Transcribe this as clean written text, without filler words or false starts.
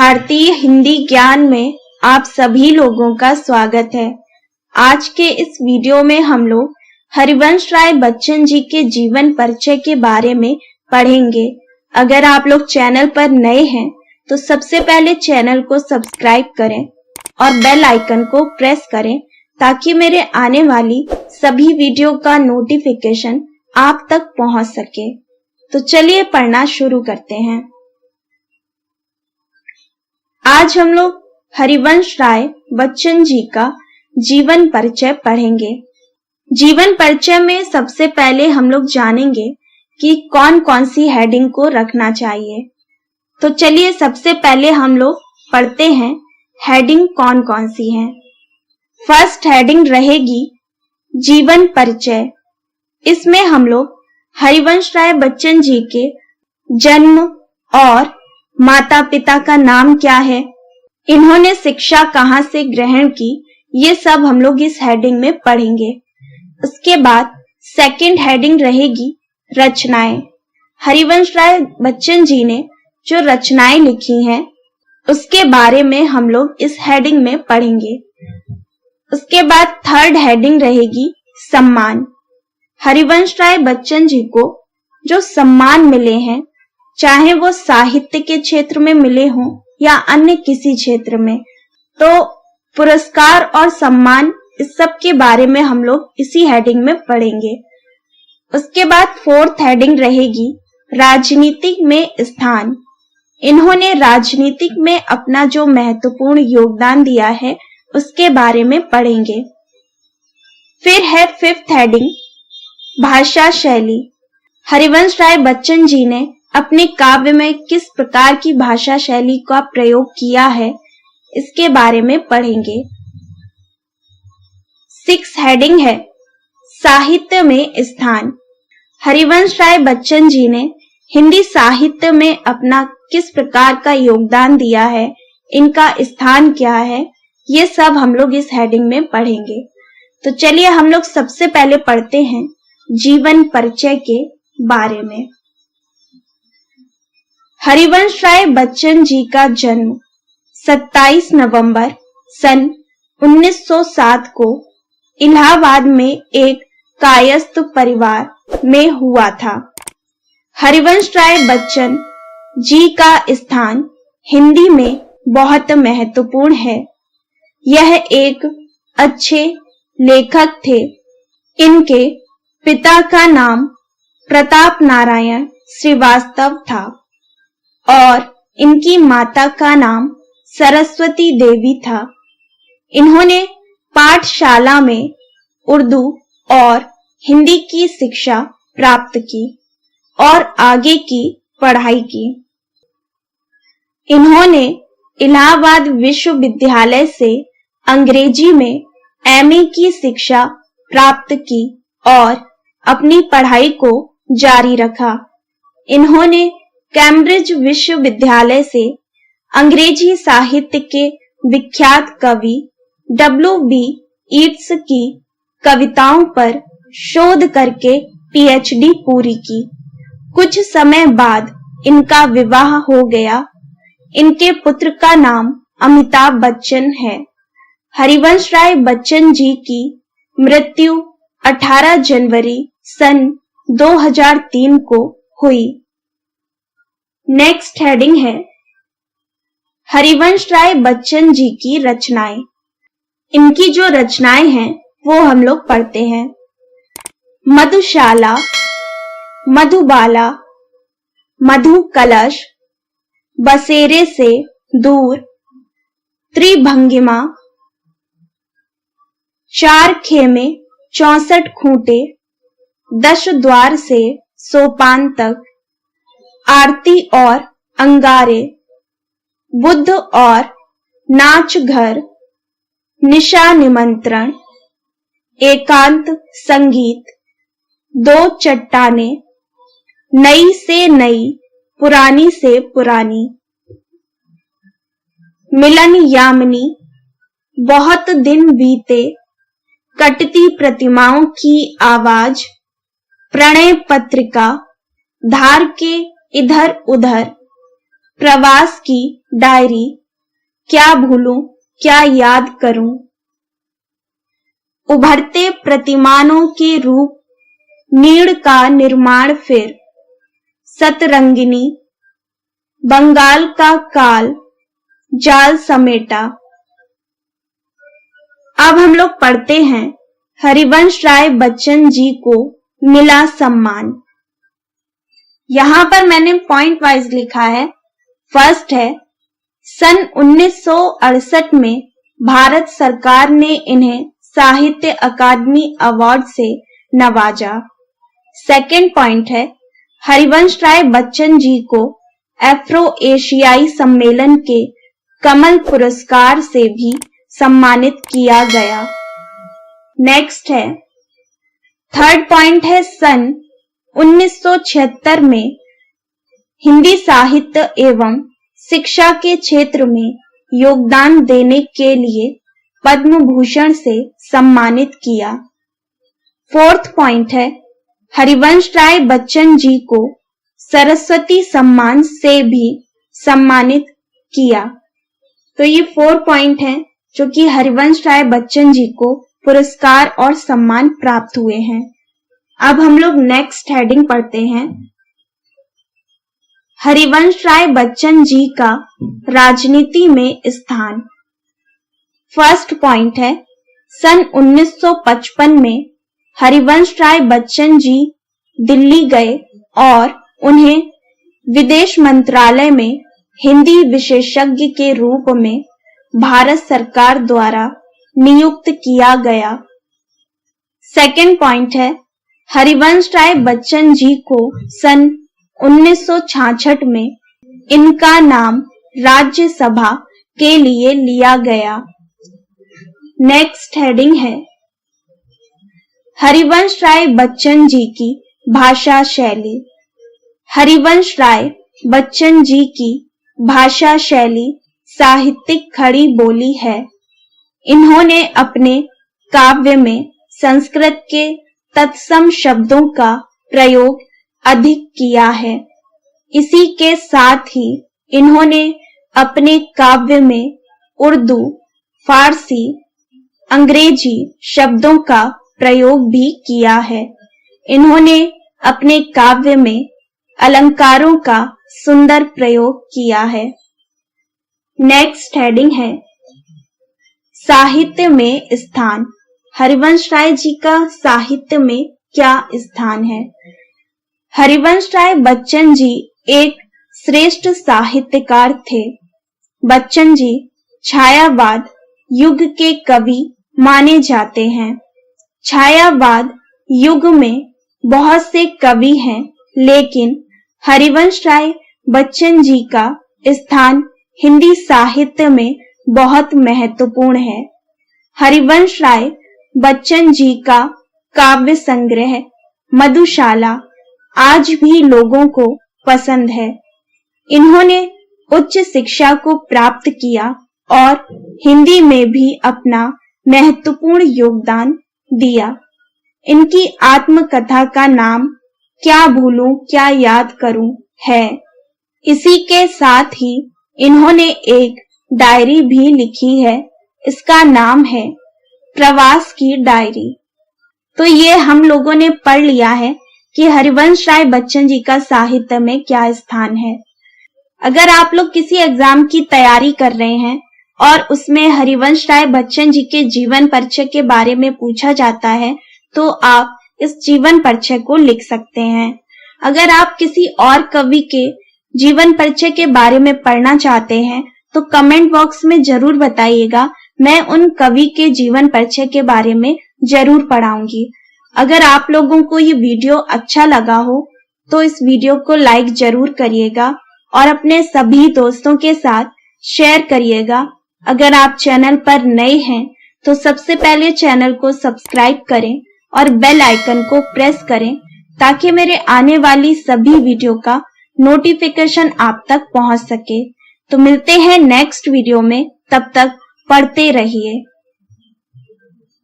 भारतीय हिंदी ज्ञान में आप सभी लोगों का स्वागत है। आज के इस वीडियो में हम लोग हरिवंश राय बच्चन जी के जीवन परिचय के बारे में पढ़ेंगे। अगर आप लोग चैनल पर नए हैं तो सबसे पहले चैनल को सब्सक्राइब करें और बेल आइकन को प्रेस करें ताकि मेरे आने वाली सभी वीडियो का नोटिफिकेशन आप तक पहुंच सके। तो चलिए पढ़ना शुरू करते हैं। आज हम लोग हरिवंश राय बच्चन जी का जीवन परिचय पढ़ेंगे। जीवन परिचय में सबसे पहले हम लोग जानेंगे कि कौन कौन सी हेडिंग को रखना चाहिए। तो चलिए सबसे पहले हम लोग पढ़ते हैं हेडिंग कौन कौन सी हैं। फर्स्ट हेडिंग रहेगी जीवन परिचय। इसमें हम लोग हरिवंश राय बच्चन जी के जन्म और माता पिता का नाम क्या है, इन्होंने शिक्षा कहाँ से ग्रहण की, ये सब हम लोग इस हेडिंग में पढ़ेंगे। उसके बाद सेकंड हेडिंग रहेगी रचनाएं। हरिवंश राय बच्चन जी ने जो रचनाएं लिखी हैं उसके बारे में हम लोग इस हेडिंग में पढ़ेंगे। उसके बाद थर्ड हेडिंग रहेगी सम्मान। हरिवंश राय बच्चन जी को जो सम्मान मिले हैं, चाहे वो साहित्य के क्षेत्र में मिले हों या अन्य किसी क्षेत्र में, तो पुरस्कार और सम्मान इस सब के बारे में हम लोग इसी हेडिंग में पढ़ेंगे। उसके बाद फोर्थ हेडिंग रहेगी राजनीति में स्थान। इन्होंने राजनीतिक में अपना जो महत्वपूर्ण योगदान दिया है उसके बारे में पढ़ेंगे। फिर है फिफ्थ हेडिंग भाषा शैली। हरिवंश राय बच्चन जी ने अपने काव्य में किस प्रकार की भाषा शैली का प्रयोग किया है, इसके बारे में पढ़ेंगे। सिक्स हेडिंग है साहित्य में स्थान। हरिवंश राय बच्चन जी ने हिंदी साहित्य में अपना किस प्रकार का योगदान दिया है, इनका स्थान क्या है, ये सब हम लोग इस हेडिंग में पढ़ेंगे। तो चलिए हम लोग सबसे पहले पढ़ते हैं जीवन परिचय के बारे में। हरिवंश राय बच्चन जी का जन्म 27 नवंबर सन 1907 को इलाहाबाद में एक कायस्थ परिवार में हुआ था। हरिवंश राय बच्चन जी का स्थान हिंदी में बहुत महत्वपूर्ण है। यह एक अच्छे लेखक थे। इनके पिता का नाम प्रताप नारायण श्रीवास्तव था और इनकी माता का नाम सरस्वती देवी था। इन्होंने पाठशाला में उर्दू और हिंदी की शिक्षा प्राप्त की और आगे की पढ़ाई की। इन्होंने इलाहाबाद विश्वविद्यालय से अंग्रेजी में एमए की शिक्षा प्राप्त की और अपनी पढ़ाई को जारी रखा। इन्होंने कैम्ब्रिज विश्वविद्यालय से अंग्रेजी साहित्य के विख्यात कवि W.B. येट्स की कविताओं पर शोध करके PhD पूरी की। कुछ समय बाद इनका विवाह हो गया। इनके पुत्र का नाम अमिताभ बच्चन है। हरिवंश राय बच्चन जी की मृत्यु 18 जनवरी सन 2003 को हुई। नेक्स्ट हेडिंग है हरिवंश राय बच्चन जी की रचनाएं। इनकी जो रचनाएं हैं वो हम लोग पढ़ते हैं। मधुशाला, मधुबाला, मधु कलश, बसेरे से दूर, त्रिभंगिमा, चार खेमे 64 खूंटे, 10 द्वार से सोपान तक, आरती और अंगारे, बुद्ध और नाच घर, निशा निमंत्रण, एकांत संगीत, दो चट्टाने, नई से नई, पुरानी से पुरानी, मिलन यामिनी, बहुत दिन बीते, कटती प्रतिमाओं की आवाज, प्रणय पत्रिका, धार के इधर उधर, प्रवास की डायरी, क्या भूलूं क्या याद करूं, उभरते प्रतिमानों के रूप, नीड़ का निर्माण फिर, सतरंगिनी, बंगाल का काल, जाल समेटा। अब हम लोग पढ़ते हैं हरिवंश राय बच्चन जी को मिला सम्मान। यहां पर मैंने पॉइंट वाइज लिखा है। फर्स्ट है, सन 1968 में भारत सरकार ने इन्हें साहित्य अकादमी अवार्ड से नवाजा। सेकंड पॉइंट है, हरिवंश राय बच्चन जी को अफ्रो एशियाई सम्मेलन के कमल पुरस्कार से भी सम्मानित किया गया। नेक्स्ट है, थर्ड पॉइंट है, सन 1976 में हिंदी साहित्य एवं शिक्षा के क्षेत्र में योगदान देने के लिए पद्म भूषण से सम्मानित किया। फोर्थ पॉइंट है, हरिवंश राय बच्चन जी को सरस्वती सम्मान से भी सम्मानित किया। तो ये 4 पॉइंट हैं जो कि हरिवंश राय बच्चन जी को पुरस्कार और सम्मान प्राप्त हुए हैं। अब हम लोग नेक्स्ट हेडिंग पढ़ते हैं, हरिवंश राय बच्चन जी का राजनीति में स्थान। फर्स्ट पॉइंट है, सन 1955 में हरिवंश राय बच्चन जी दिल्ली गए और उन्हें विदेश मंत्रालय में हिंदी विशेषज्ञ के रूप में भारत सरकार द्वारा नियुक्त किया गया। सेकंड पॉइंट है, हरिवंश राय बच्चन जी को सन 1966 में इनका नाम राज्यसभा के लिए लिया गया। नेक्स्ट हेडिंग है, हरिवंश राय बच्चन जी की भाषा शैली। हरिवंश राय बच्चन जी की भाषा शैली साहित्यिक खड़ी बोली है। इन्होंने अपने काव्य में संस्कृत के तत्सम शब्दों का प्रयोग अधिक किया है। इसी के साथ ही इन्होंने अपने काव्य में उर्दू, फारसी, अंग्रेजी शब्दों का प्रयोग भी किया है। इन्होंने अपने काव्य में अलंकारों का सुंदर प्रयोग किया है। नेक्स्ट हेडिंग है, साहित्य में स्थान। हरिवंश राय जी का साहित्य में क्या स्थान है? हरिवंश राय बच्चन जी एक श्रेष्ठ साहित्यकार थे। बच्चन जी छायावाद युग के कवि माने जाते हैं। छायावाद युग में बहुत से कवि हैं, लेकिन हरिवंश राय बच्चन जी का स्थान हिंदी साहित्य में बहुत महत्वपूर्ण है। हरिवंश राय बच्चन जी का काव्य संग्रह मधुशाला आज भी लोगों को पसंद है। इन्होंने उच्च शिक्षा को प्राप्त किया और हिंदी में भी अपना महत्वपूर्ण योगदान दिया। इनकी आत्मकथा का नाम क्या भूलूं क्या याद करूं है। इसी के साथ ही इन्होंने एक डायरी भी लिखी है, इसका नाम है प्रवास की डायरी। तो ये हम लोगों ने पढ़ लिया है कि हरिवंश राय बच्चन जी का साहित्य में क्या स्थान है। अगर आप लोग किसी एग्जाम की तैयारी कर रहे हैं और उसमें हरिवंश राय बच्चन जी के जीवन परिचय के बारे में पूछा जाता है, तो आप इस जीवन परिचय को लिख सकते हैं। अगर आप किसी और कवि के जीवन परिचय के बारे में पढ़ना चाहते हैं तो कमेंट बॉक्स में जरूर बताइएगा, मैं उन कवि के जीवन परिचय के बारे में जरूर पढ़ाऊंगी। अगर आप लोगों को ये वीडियो अच्छा लगा हो तो इस वीडियो को लाइक जरूर करिएगा और अपने सभी दोस्तों के साथ शेयर करिएगा। अगर आप चैनल पर नए हैं तो सबसे पहले चैनल को सब्सक्राइब करें और बेल आइकन को प्रेस करें ताकि मेरे आने वाली सभी वीडियो का नोटिफिकेशन आप तक पहुंच सके। तो मिलते हैं नेक्स्ट वीडियो में, तब तक पढ़ते रहिए।